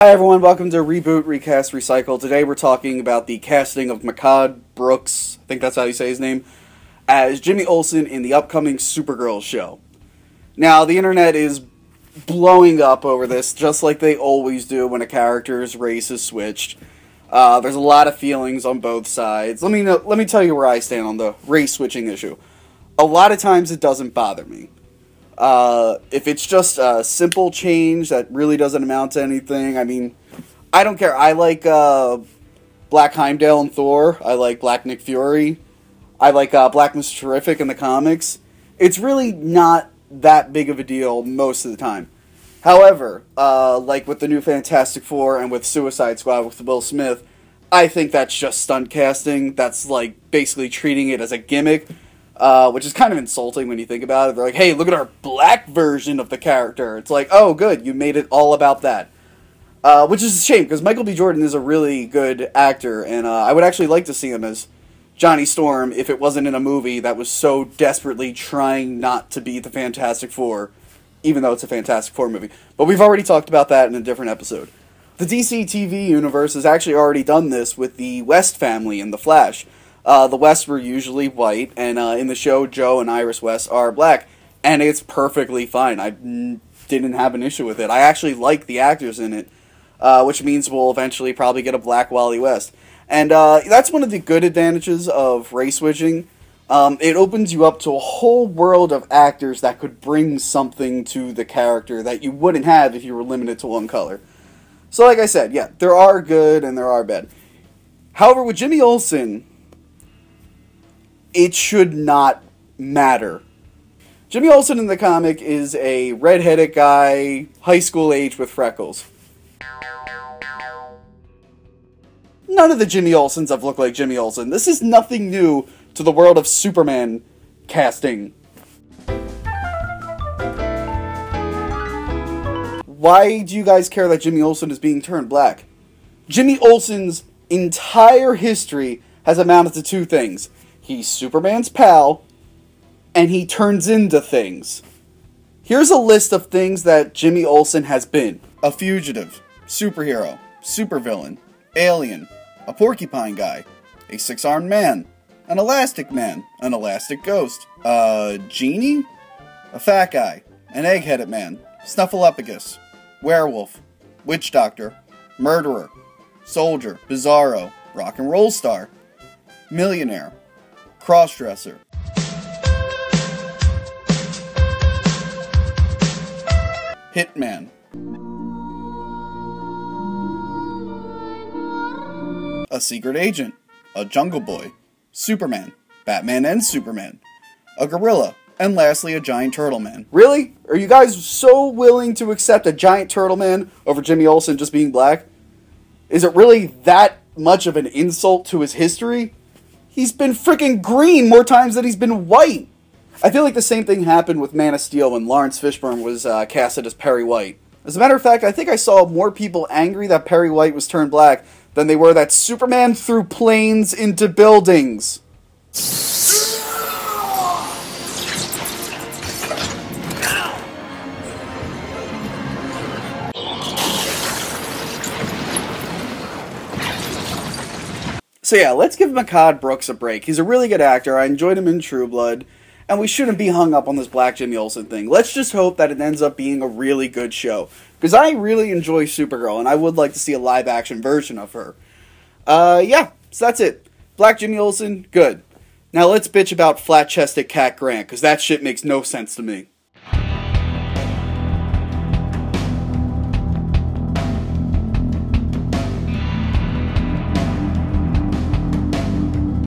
Hi everyone, welcome to Reboot, Recast, Recycle. Today we're talking about the casting of Mehcad Brooks, I think that's how you say his name, as Jimmy Olsen in the upcoming Supergirl show. Now, the internet is blowing up over this, just like they always do when a character's race is switched. There's a lot of feelings on both sides. Let me tell you where I stand on the race switching issue. A lot of times it doesn't bother me. If it's just a simple change that really doesn't amount to anything, I mean, I don't care. I like, Black Heimdall and Thor. I like Black Nick Fury. I like, Black Mr. Terrific in the comics. It's really not that big of a deal most of the time. However, like with the new Fantastic Four and with Suicide Squad with Will Smith, I think that's just stunt casting. That's, like, basically treating it as a gimmick. Which is kind of insulting when you think about it. They're like, hey, look at our black version of the character. It's like, oh, good, you made it all about that. Which is a shame, because Michael B. Jordan is a really good actor, and I would actually like to see him as Johnny Storm if it wasn't in a movie that was so desperately trying not to be the Fantastic Four, even though it's a Fantastic Four movie. But we've already talked about that in a different episode. The DC TV universe has actually already done this with the West family in The Flash. The West were usually white, and in the show, Joe and Iris West are black, and it's perfectly fine. I didn't have an issue with it. I actually like the actors in it, which means we'll eventually probably get a black Wally West. And that's one of the good advantages of race switching. It opens you up to a whole world of actors that could bring something to the character that you wouldn't have if you were limited to one color. So like I said, yeah, there are good and there are bad. However, with Jimmy Olsen, it should not matter. Jimmy Olsen in the comic is a red-headed guy, high school age with freckles. None of the Jimmy Olsens have looked like Jimmy Olsen. This is nothing new to the world of Superman casting. Why do you guys care that Jimmy Olsen is being turned black? Jimmy Olsen's entire history has amounted to two things. He's Superman's pal, and he turns into things. Here's a list of things that Jimmy Olsen has been. A fugitive, superhero, supervillain, alien, a porcupine guy, a six-armed man, an elastic man, an elastic ghost, a genie, a fat guy, an egg-headed man, snuffleupagus, werewolf, witch doctor, murderer, soldier, bizarro, rock and roll star, millionaire, crossdresser, hitman, a secret agent, a jungle boy, Superman, Batman and Superman, a gorilla, and lastly a giant turtle man. Really? Are you guys so willing to accept a giant turtle man over Jimmy Olsen just being black? Is it really that much of an insult to his history? He's been freaking green more times than he's been white. I feel like the same thing happened with Man of Steel when Lawrence Fishburne was casted as Perry White. As a matter of fact, I think I saw more people angry that Perry White was turned black than they were that Superman threw planes into buildings. So yeah, let's give Mehcad Brooks a break. He's a really good actor. I enjoyed him in True Blood. And we shouldn't be hung up on this Black Jimmy Olsen thing. Let's just hope that it ends up being a really good show. Because I really enjoy Supergirl, and I would like to see a live-action version of her. Yeah, so that's it. Black Jimmy Olsen, good. Now let's bitch about flat-chested Cat Grant, because that shit makes no sense to me.